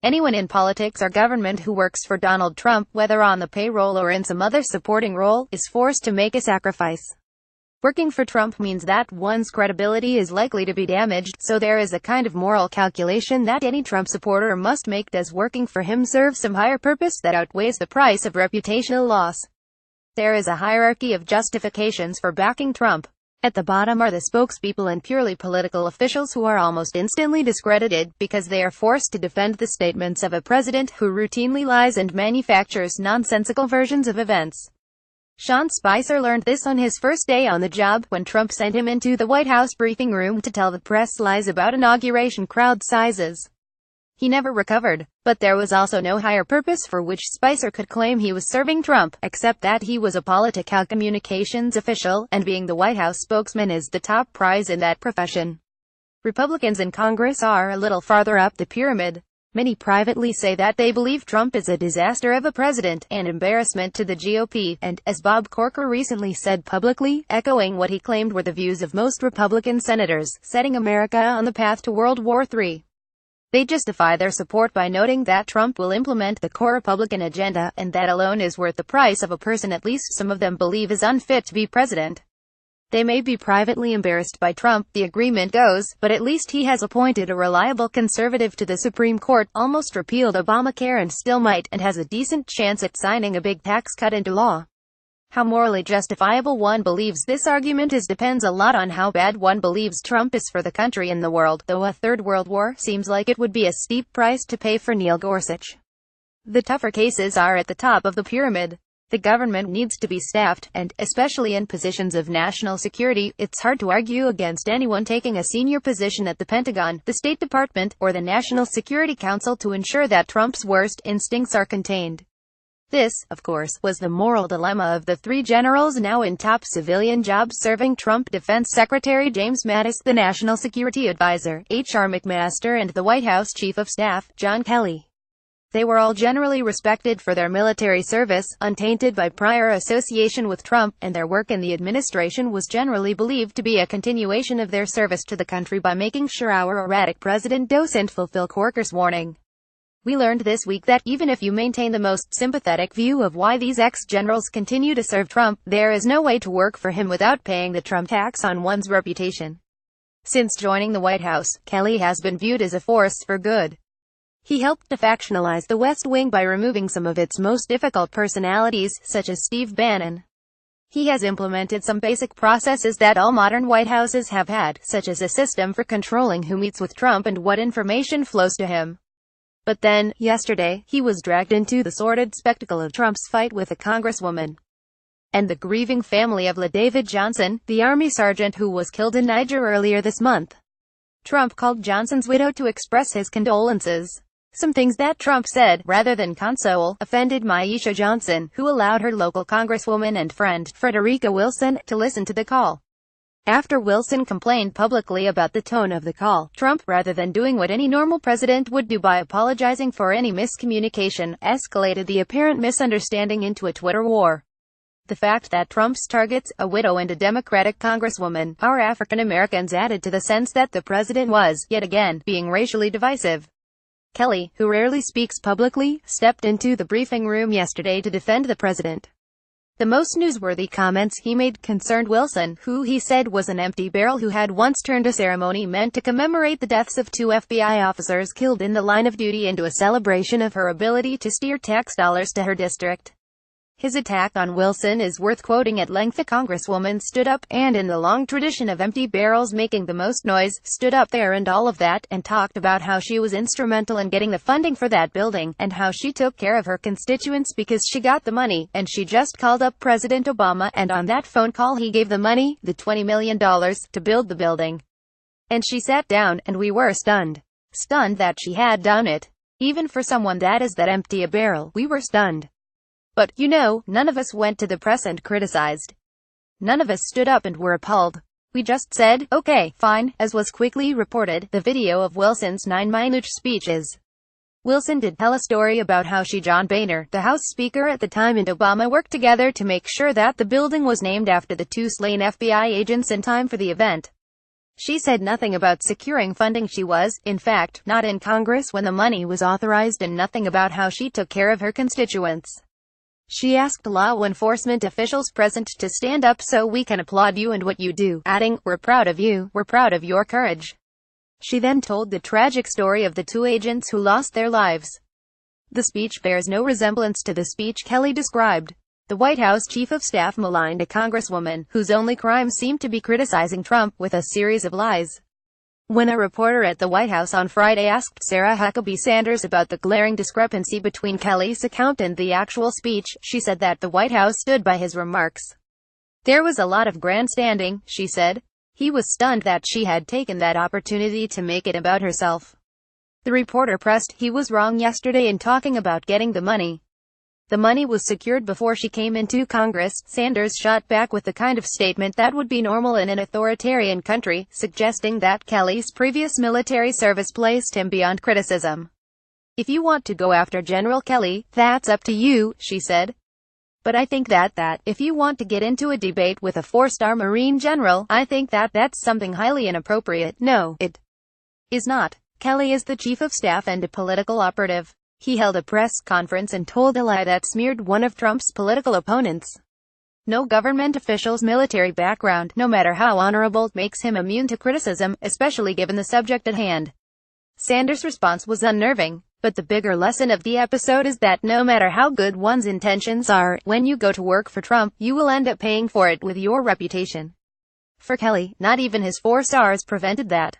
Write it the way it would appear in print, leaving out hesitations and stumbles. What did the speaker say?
Anyone in politics or government who works for Donald Trump, whether on the payroll or in some other supporting role, is forced to make a sacrifice. Working for Trump means that one's credibility is likely to be damaged, so there is a kind of moral calculation that any Trump supporter must make. Does working for him serve some higher purpose that outweighs the price of reputational loss? There is a hierarchy of justifications for backing Trump. At the bottom are the spokespeople and purely political officials who are almost instantly discredited, because they are forced to defend the statements of a president who routinely lies and manufactures nonsensical versions of events. Sean Spicer learned this on his first day on the job, when Trump sent him into the White House briefing room to tell the press lies about inauguration crowd sizes. He never recovered. But there was also no higher purpose for which Spicer could claim he was serving Trump, except that he was a political communications official, and being the White House spokesman is the top prize in that profession. Republicans in Congress are a little farther up the pyramid. Many privately say that they believe Trump is a disaster of a president, an embarrassment to the GOP, and, as Bob Corker recently said publicly, echoing what he claimed were the views of most Republican senators, setting America on the path to World War III. They justify their support by noting that Trump will implement the core Republican agenda, and that alone is worth the price of a person at least some of them believe is unfit to be president. They may be privately embarrassed by Trump, the agreement goes, but at least he has appointed a reliable conservative to the Supreme Court, almost repealed Obamacare and still might, and has a decent chance at signing a big tax cut into law. How morally justifiable one believes this argument is depends a lot on how bad one believes Trump is for the country and the world, though a third world war seems like it would be a steep price to pay for Neil Gorsuch. The tougher cases are at the top of the pyramid. The government needs to be staffed, and, especially in positions of national security, it's hard to argue against anyone taking a senior position at the Pentagon, the State Department, or the National Security Council to ensure that Trump's worst instincts are contained. This, of course, was the moral dilemma of the three generals now in top civilian jobs serving Trump: Defense Secretary James Mattis, the National Security Advisor, H.R. McMaster, and the White House Chief of Staff, John Kelly. They were all generally respected for their military service, untainted by prior association with Trump, and their work in the administration was generally believed to be a continuation of their service to the country by making sure our erratic president doesn't fulfill Corker's warning. We learned this week that, even if you maintain the most sympathetic view of why these ex-generals continue to serve Trump, there is no way to work for him without paying the Trump tax on one's reputation. Since joining the White House, Kelly has been viewed as a force for good. He helped to factionalize the West Wing by removing some of its most difficult personalities, such as Steve Bannon. He has implemented some basic processes that all modern White Houses have had, such as a system for controlling who meets with Trump and what information flows to him. But then, yesterday, he was dragged into the sordid spectacle of Trump's fight with a congresswoman and the grieving family of LaDavid Johnson, the Army sergeant who was killed in Niger earlier this month. Trump called Johnson's widow to express his condolences. Some things that Trump said, rather than console, offended Maisha Johnson, who allowed her local congresswoman and friend, Frederica Wilson, to listen to the call. After Wilson complained publicly about the tone of the call, Trump, rather than doing what any normal president would do by apologizing for any miscommunication, escalated the apparent misunderstanding into a Twitter war. The fact that Trump's targets, a widow and a Democratic congresswoman, are African Americans added to the sense that the president was, yet again, being racially divisive. Kelly, who rarely speaks publicly, stepped into the briefing room yesterday to defend the president. The most newsworthy comments he made concerned Wilson, who he said was an empty barrel who had once turned a ceremony meant to commemorate the deaths of 2 FBI officers killed in the line of duty into a celebration of her ability to steer tax dollars to her district. His attack on Wilson is worth quoting at length. The congresswoman stood up, and in the long tradition of empty barrels making the most noise, stood up there and all of that, and talked about how she was instrumental in getting the funding for that building, and how she took care of her constituents because she got the money, and she just called up President Obama, and on that phone call he gave the money, the $20 million, to build the building. And she sat down, and we were stunned. Stunned that she had done it. Even for someone that is that empty a barrel, we were stunned. But, you know, none of us went to the press and criticized. None of us stood up and were appalled. We just said, okay, fine, as was quickly reported. The video of Wilson's 9-minute speech is. Wilson did tell a story about how she, John Boehner, the House Speaker at the time, and Obama worked together to make sure that the building was named after the 2 slain FBI agents in time for the event. She said nothing about securing funding. She was, in fact, not in Congress when the money was authorized, and nothing about how she took care of her constituents. She asked law enforcement officials present to stand up so we can applaud you and what you do, adding, "We're proud of you, we're proud of your courage." She then told the tragic story of the two agents who lost their lives. The speech bears no resemblance to the speech Kelly described. The White House chief of staff maligned a congresswoman, whose only crime seemed to be criticizing Trump, with a series of lies. When a reporter at the White House on Friday asked Sarah Huckabee Sanders about the glaring discrepancy between Kelly's account and the actual speech, she said that the White House stood by his remarks. "There was a lot of grandstanding," she said. He was stunned that she had taken that opportunity to make it about herself. The reporter pressed, "He was wrong yesterday in talking about getting the money. The money was secured before she came into Congress." Sanders shot back with the kind of statement that would be normal in an authoritarian country, suggesting that Kelly's previous military service placed him beyond criticism. "If you want to go after General Kelly, that's up to you," she said. "But I think that if you want to get into a debate with a four-star Marine general, I think that's something highly inappropriate." "No, it is not. Kelly is the chief of staff and a political operative. He held a press conference and told a lie that smeared one of Trump's political opponents. No government official's military background, no matter how honorable, makes him immune to criticism, especially given the subject at hand." Sanders' response was unnerving, but the bigger lesson of the episode is that no matter how good one's intentions are, when you go to work for Trump, you will end up paying for it with your reputation. For Kelly, not even his 4 stars prevented that.